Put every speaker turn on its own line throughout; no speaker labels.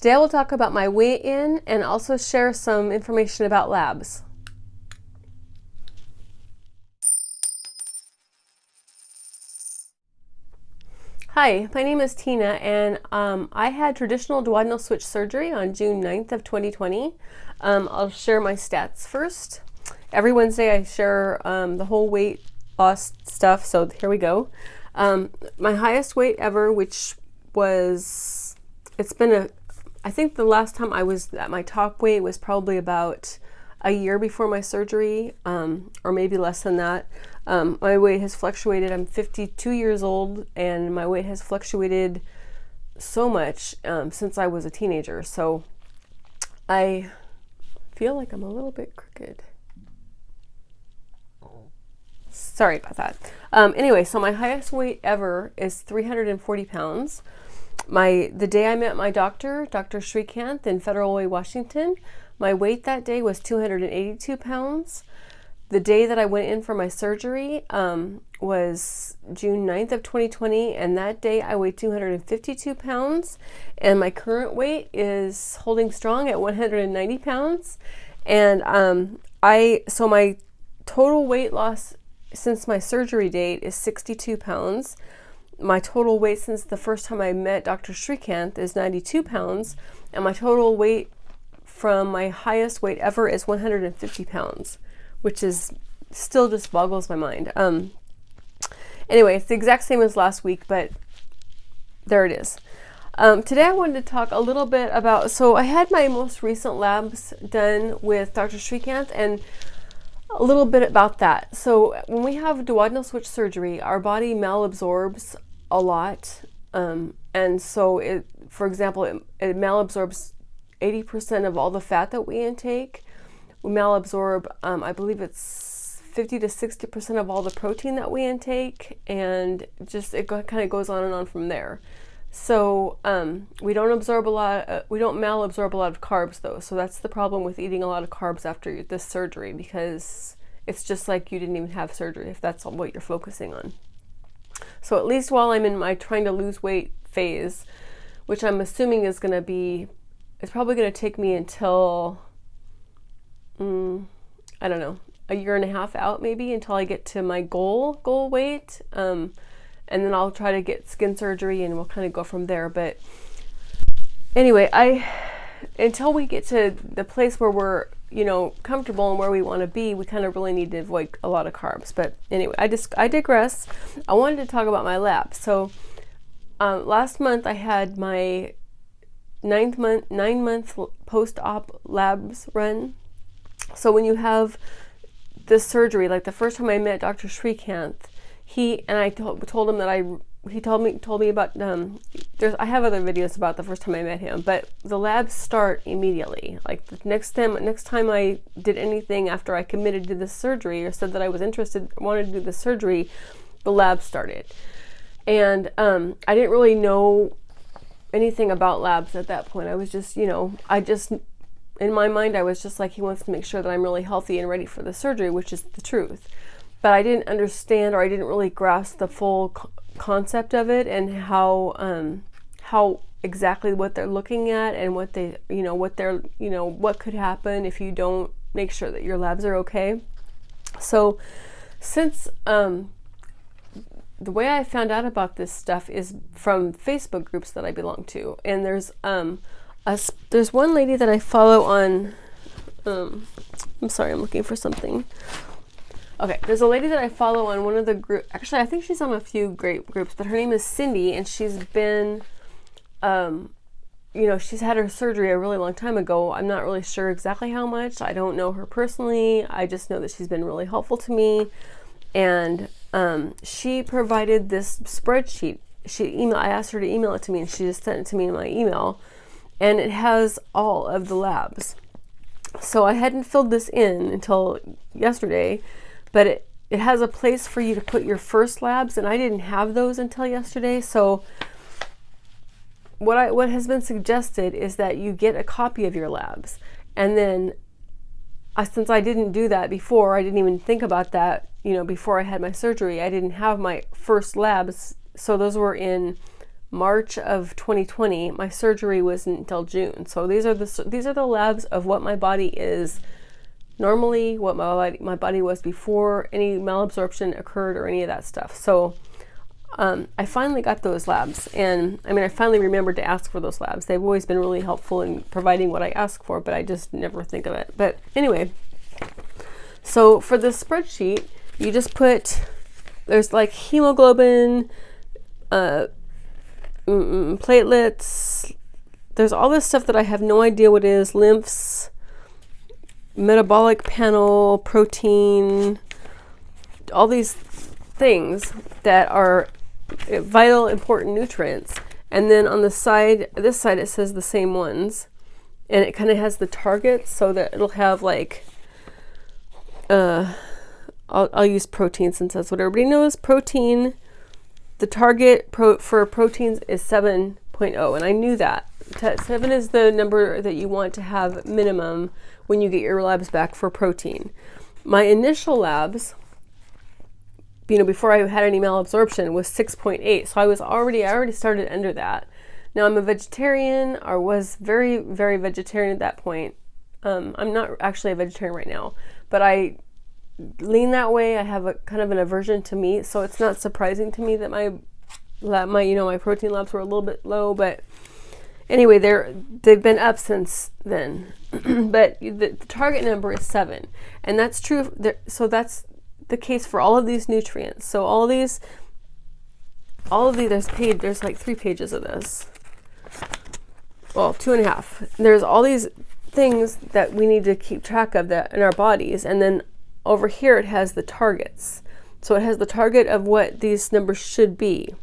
Today I will talk about my weigh-in and also share some information about labs. Hi, my name is Tina, and I had traditional duodenal switch surgery on June 9th of 2020. I'll share my stats first. Every Wednesday I share the whole weight loss stuff, so here we go. My highest weight ever, which was, I think the last time I was at my top weight was probably about a year before my surgery, or maybe less than that. My weight has fluctuated. I'm 52 years old, and my weight has fluctuated so much since I was a teenager. So I feel like I'm a little bit crooked. Sorry about that. Anyway, so my highest weight ever is 340 pounds. The day I met my doctor, Dr. Srikanth in Federal Way, Washington, my weight that day was 282 pounds. The day that I went in for my surgery was June 9th of 2020, and that day I weighed 252 pounds, and my current weight is holding strong at 190 pounds. And so my total weight loss since my surgery date is 62 pounds. My total weight since the first time I met Dr. Srikanth is 92 pounds, and my total weight from my highest weight ever is 150 pounds, which is still just boggles my mind. Anyway, it's the exact same as last week, but there it is. Today I wanted to talk a little bit about, so I had my most recent labs done with Dr. Srikanth, and a little bit about that. So when we have duodenal switch surgery, our body malabsorbs a lot. And so for example, it malabsorbs 80% of all the fat that we intake. We malabsorb, I believe it's 50 to 60% of all the protein that we intake, and just it kind of goes on and on from there. So we don't malabsorb a lot of carbs though. So that's the problem with eating a lot of carbs after this surgery, because it's just like you didn't even have surgery if that's what you're focusing on. So at least while I'm in my trying to lose weight phase, which I'm assuming is going to be, it's probably going to take me until, I don't know, a year and a half out maybe, until I get to my goal weight. And then I'll try to get skin surgery and we'll kind of go from there. But anyway, until we get to the place where we're, comfortable and where we want to be, we kind of really need to avoid a lot of carbs. But anyway, I digress. I wanted to talk about my lab. So last month I had my 9-month post-op labs run. So when you have this surgery, like the first time I met Dr. Srikanth, I told him that he told me about, I have other videos about the first time I met him, but the labs start immediately. Like the next time I did anything after I committed to this surgery or said that I was wanted to do the surgery, the labs started. And I didn't really know anything about labs at that point. I was just, in my mind, I was just like, he wants to make sure that I'm really healthy and ready for the surgery, which is the truth. But I didn't understand, or I didn't really grasp the full concept of it, and how exactly what they're looking at, and what what could happen if you don't make sure that your labs are okay. So since the way I found out about this stuff is from Facebook groups that I belong to, and there's one lady that I follow on, I'm sorry, I'm looking for something. Okay, there's a lady that I follow on one of the groups. Actually, I think she's on a few great groups, but her name is Cindy, and she's been, she's had her surgery a really long time ago. I'm not really sure exactly how much. I don't know her personally. I just know that she's been really helpful to me. And she provided this spreadsheet. I asked her to email it to me, and she just sent it to me in my email. And it has all of the labs. So I hadn't filled this in until yesterday, but it has a place for you to put your first labs, and I didn't have those until yesterday. So what has been suggested is that you get a copy of your labs, and then since I didn't do that before, I didn't even think about that, before I had my surgery. I didn't have my first labs, so those were in March of 2020. My surgery wasn't until June. So these are the labs of what my body is normally, what my body was before any malabsorption occurred or any of that stuff. So I finally got those labs, and I finally remembered to ask for those labs. They've always been really helpful in providing what I ask for, but I just never think of it. But anyway, so for this spreadsheet, you just put, there's like hemoglobin, platelets, there's all this stuff that I have no idea what is, lymphs, metabolic panel, protein, all these things that are vital, important nutrients. And then on the side, this side, it says the same ones, and it kind of has the targets, so that it'll have like, I'll use protein since that's what everybody knows. Protein, the target for proteins is 7.0, and I knew that. 7 is the number that you want to have minimum when you get your labs back for protein. My initial labs, before I had any malabsorption, was 6.8. So I already started under that. Now I'm a vegetarian, or was very, very vegetarian at that point. I'm not actually a vegetarian right now, but I lean that way. I have a kind of an aversion to meat, so it's not surprising to me that my protein labs were a little bit low. But anyway, they've been up since then. But the target number is 7, and that's true. So that's the case for all of these nutrients. So all of these, there's like 3 pages of this. Well, 2.5. There's all these things that we need to keep track of that in our bodies, and then over here it has the targets. So it has the target of what these numbers should be.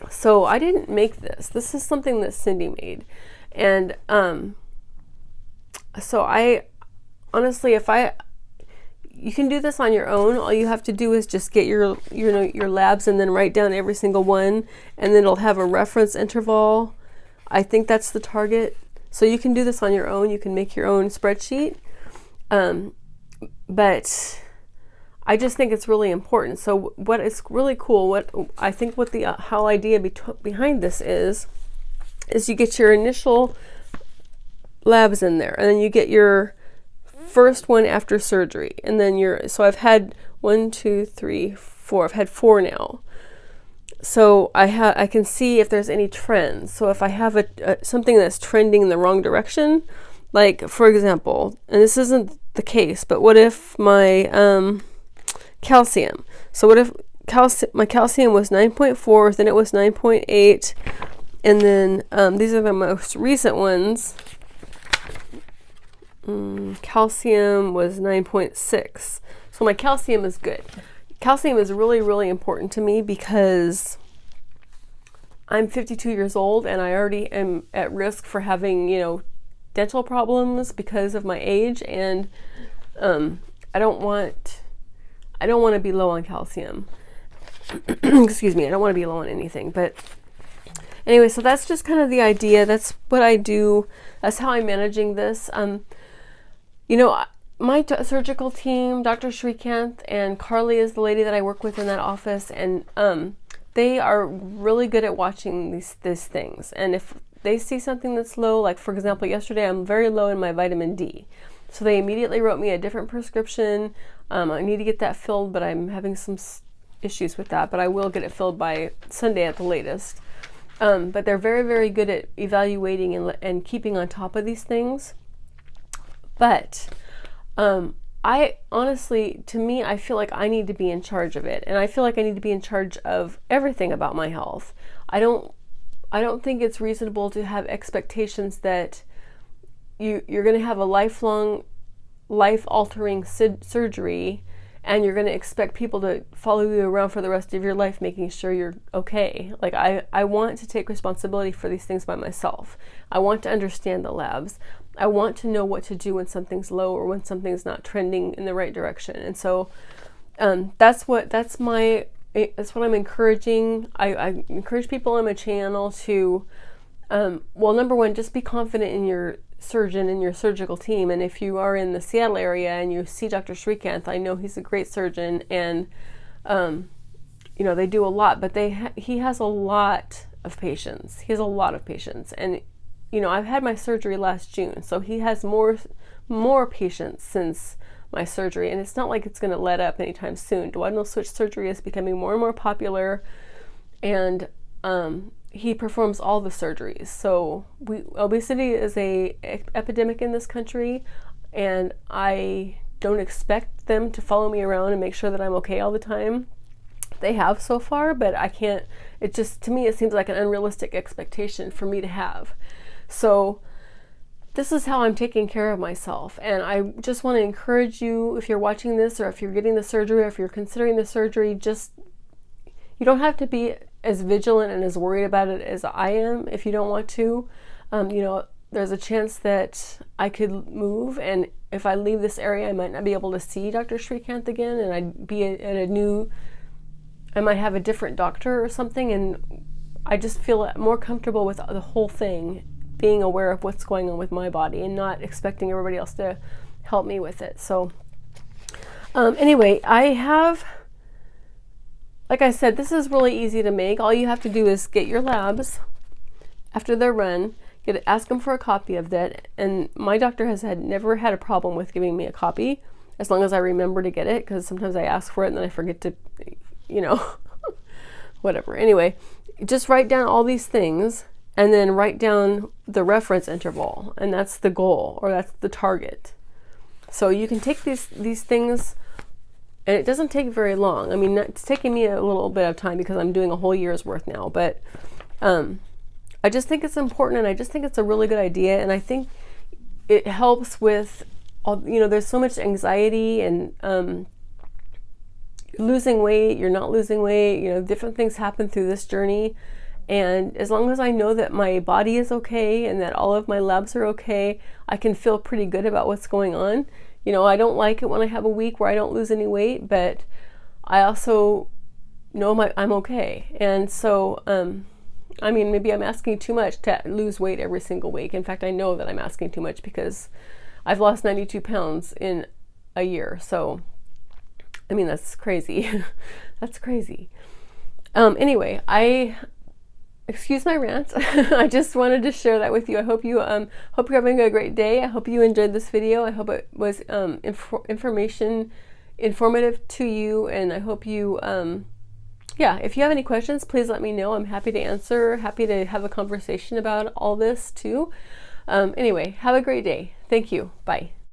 So I didn't make this. This is something that Cindy made, and so I honestly, you can do this on your own. All you have to do is just get your labs and then write down every single one, and then it'll have a reference interval. I think that's the target. So you can do this on your own. You can make your own spreadsheet. But I just think it's really important. So what is really cool, what the whole idea behind this is you get your initial labs in there, and then you get your first one after surgery, and then so I've had 1, 2, 3, 4. I've had 4 now. So I can see if there's any trends. So if I have something that's trending in the wrong direction, like for example, and this isn't the case, but what if my calcium? So what if my calcium was 9.4, then it was 9.8, and then these are the most recent ones. Calcium was 9.6. So my calcium is good. Calcium is really, really important to me because I'm 52 years old, and I already am at risk for having, dental problems because of my age, and I don't want to be low on calcium. Excuse me, I don't want to be low on anything. But anyway, so that's just kind of the idea. That's what I do. That's how I'm managing this. My surgical team, Dr. Srikanth and Carly is the lady that I work with in that office, and they are really good at watching these things. And if they see something that's low, like for example, yesterday I'm very low in my vitamin D. So they immediately wrote me a different prescription. I need to get that filled, but I'm having some issues with that, but I will get it filled by Sunday at the latest. But they're very, very good at evaluating and keeping on top of these things. But I honestly, to me, I feel like I need to be in charge of it, and I feel like I need to be in charge of everything about my health. I don't think it's reasonable to have expectations that you're going to have a lifelong, life-altering surgery, and you're going to expect people to follow you around for the rest of your life making sure you're okay. Like, I want to take responsibility for these things by myself. I want to understand the labs. I want to know what to do when something's low or when something's not trending in the right direction. And so that's what I'm encouraging. I encourage people on my channel to, number one, just be confident in your surgeon and your surgical team. And if you are in the Seattle area and you see Dr. Srikanth, I know he's a great surgeon, and they do a lot, but he has a lot of patients. He has a lot of patients. And, you know, I've had my surgery last June, so he has more patients since my surgery, and it's not like it's going to let up anytime soon. Duodenal switch surgery is becoming more and more popular, and he performs all the surgeries. So obesity is a epidemic in this country, and I don't expect them to follow me around and make sure that I'm okay all the time. They have so far, but I can't, it just, to me, it seems like an unrealistic expectation for me to have. So this is how I'm taking care of myself. And I just want to encourage you, if you're watching this, or if you're getting the surgery, or if you're considering the surgery, just, you don't have to be as vigilant and as worried about it as I am if you don't want to. You know, there's a chance that I could move, and if I leave this area, I might not be able to see Dr. Srikanth again, and I'd be I might have a different doctor or something, and I just feel more comfortable with the whole thing, being aware of what's going on with my body and not expecting everybody else to help me with it. So anyway, like I said, this is really easy to make. All you have to do is get your labs after they're run, ask them for a copy of that, and my doctor has never had a problem with giving me a copy, as long as I remember to get it, because sometimes I ask for it and then I forget to, you know, whatever. Anyway, just write down all these things and then write down the reference interval, and that's the goal, or that's the target. So you can take these things, and it doesn't take very long. I mean, it's taking me a little bit of time because I'm doing a whole year's worth now, but I just think it's important, and I just think it's a really good idea, and I think it helps with all, you know, there's so much anxiety and losing weight, you're not losing weight, you know, different things happen through this journey. And as long as I know that my body is okay and that all of my labs are okay, I can feel pretty good about what's going on. You know, I don't like it when I have a week where I don't lose any weight, but I also know I'm okay. And so, I mean, maybe I'm asking too much to lose weight every single week. In fact, I know that I'm asking too much because I've lost 92 pounds in a year. So, I mean, that's crazy. That's crazy. Anyway, excuse my rant. I just wanted to share that with you. I hope you're having a great day. I hope you enjoyed this video. I hope it was informative to you, and I hope you yeah, if you have any questions, please let me know. I'm happy to answer, happy to have a conversation about all this too. Anyway, have a great day. Thank you. Bye.